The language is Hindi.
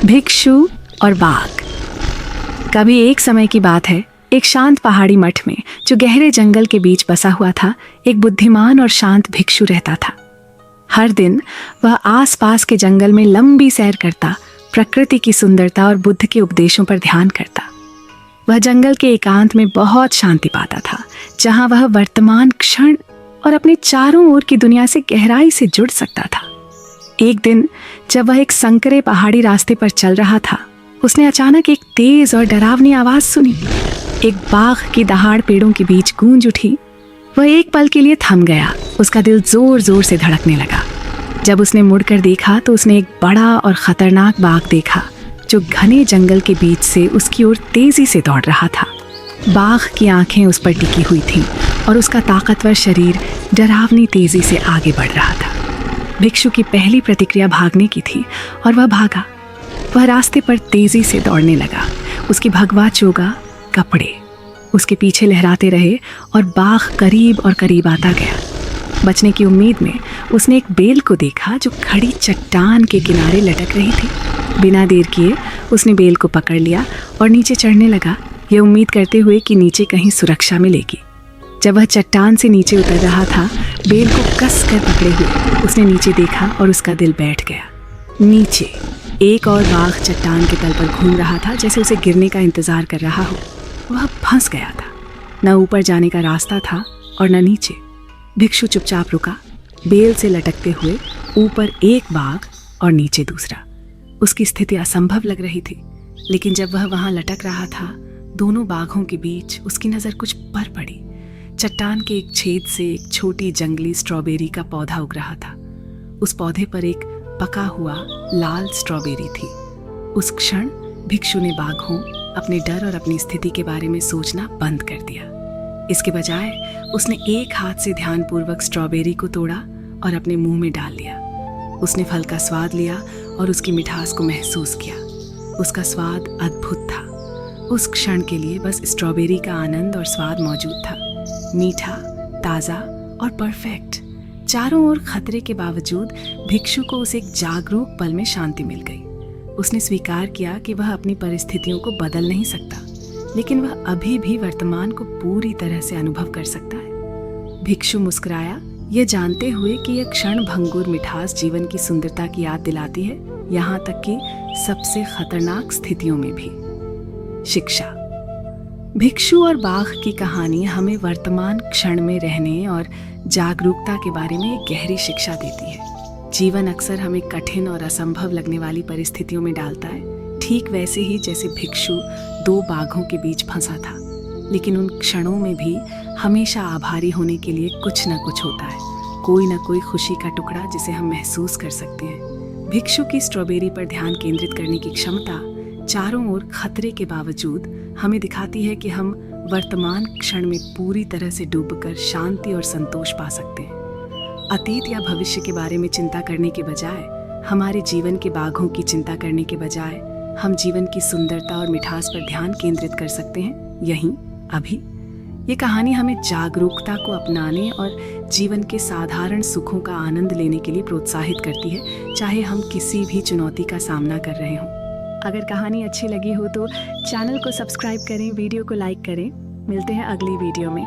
भिक्षु और बाघ। कभी एक समय की बात है, एक शांत पहाड़ी मठ में जो गहरे जंगल के बीच बसा हुआ था, एक बुद्धिमान और शांत भिक्षु रहता था। हर दिन वह आसपास के जंगल में लंबी सैर करता, प्रकृति की सुंदरता और बुद्ध के उपदेशों पर ध्यान करता। वह जंगल के एकांत में बहुत शांति पाता था, जहां वह वर्तमान क्षण और अपने चारों ओर की दुनिया से गहराई से जुड़ सकता था। एक दिन जब वह एक संकरे पहाड़ी रास्ते पर चल रहा था, उसने अचानक एक तेज और डरावनी आवाज सुनी। एक बाघ की दहाड़ पेड़ों के बीच गूंज उठी। वह एक पल के लिए थम गया। उसका दिल जोर जोर से धड़कने लगा। जब उसने मुड़कर देखा तो उसने एक बड़ा और खतरनाक बाघ देखा जो घने जंगल के बीच से उसकी ओर तेजी से दौड़ रहा था। बाघ की आंखें उस पर टिकी हुई थीं और उसका ताकतवर शरीर डरावनी तेजी से आगे बढ़ रहा था। भिक्षु की पहली प्रतिक्रिया भागने की थी और वह भागा। वह रास्ते पर तेजी से दौड़ने लगा। उसकी भगवा चोगा कपड़े उसके पीछे लहराते रहे और बाघ करीब और करीब आता गया। बचने की उम्मीद में उसने एक बेल को देखा जो खड़ी चट्टान के किनारे लटक रही थी। बिना देर किए उसने बेल को पकड़ लिया और नीचे चढ़ने लगा, ये उम्मीद करते हुए कि नीचे कहीं सुरक्षा मिलेगी। जब वह चट्टान से नीचे उतर रहा था, बेल को कस कर पकड़े हुए उसने नीचे देखा और उसका दिल बैठ गया। नीचे एक और बाघ चट्टान के तल पर घूम रहा था, जैसे उसे गिरने का इंतजार कर रहा हो। वह फंस गया था। न ऊपर जाने का रास्ता था और न नीचे। भिक्षु चुपचाप रुका, बेल से लटकते हुए ऊपर एक बाघ और नीचे दूसरा। उसकी स्थिति असंभव लग रही थी, लेकिन जब वह वहां लटक रहा था, दोनों बाघों के बीच उसकी नजर कुछ पर पड़ी। चट्टान के एक छेद से एक छोटी जंगली स्ट्रॉबेरी का पौधा उग रहा था। उस पौधे पर एक पका हुआ लाल स्ट्रॉबेरी थी। उस क्षण भिक्षु ने बाघों, अपने डर और अपनी स्थिति के बारे में सोचना बंद कर दिया। इसके बजाय उसने एक हाथ से ध्यानपूर्वक स्ट्रॉबेरी को तोड़ा और अपने मुंह में डाल लिया। उसने फल का स्वाद लिया और उसकी मिठास को महसूस किया। उसका स्वाद अद्भुत था। उस क्षण के लिए बस स्ट्रॉबेरी का आनंद और स्वाद मौजूद था, मीठा, ताज़ा और परफेक्ट। चारों ओर खतरे के बावजूद भिक्षु को उस एक जागरूक पल में शांति मिल गई। उसने स्वीकार किया कि वह अपनी परिस्थितियों को बदल नहीं सकता, लेकिन वह अभी भी वर्तमान को पूरी तरह से अनुभव कर सकता है। भिक्षु मुस्कुराया, यह जानते हुए कि यह क्षण भंगुर मिठास जीवन की सुंदरता की याद दिलाती है, यहाँ तक कि सबसे खतरनाक स्थितियों में भी। शिक्षा। भिक्षु और बाघ की कहानी हमें वर्तमान क्षण में रहने और जागरूकता के बारे में एक गहरी शिक्षा देती है। जीवन अक्सर हमें कठिन और असंभव लगने वाली परिस्थितियों में डालता है, ठीक वैसे ही जैसे भिक्षु दो बाघों के बीच फंसा था। लेकिन उन क्षणों में भी हमेशा आभारी होने के लिए कुछ न कुछ होता है, कोई न कोई खुशी का टुकड़ा जिसे हम महसूस कर सकते हैं। भिक्षु की स्ट्रॉबेरी पर ध्यान केंद्रित करने की क्षमता चारों ओर खतरे के बावजूद हमें दिखाती है कि हम वर्तमान क्षण में पूरी तरह से डूबकर शांति और संतोष पा सकते हैं। अतीत या भविष्य के बारे में चिंता करने के बजाय, हमारे जीवन के बाघों की चिंता करने के बजाय हम जीवन की सुंदरता और मिठास पर ध्यान केंद्रित कर सकते हैं, यहीं अभी। ये कहानी हमें जागरूकता को अपनाने और जीवन के साधारण सुखों का आनंद लेने के लिए प्रोत्साहित करती है, चाहे हम किसी भी चुनौती का सामना कर रहे हों। अगर कहानी अच्छी लगी हो तो चैनल को सब्सक्राइब करें, वीडियो को लाइक करें। मिलते हैं अगली वीडियो में।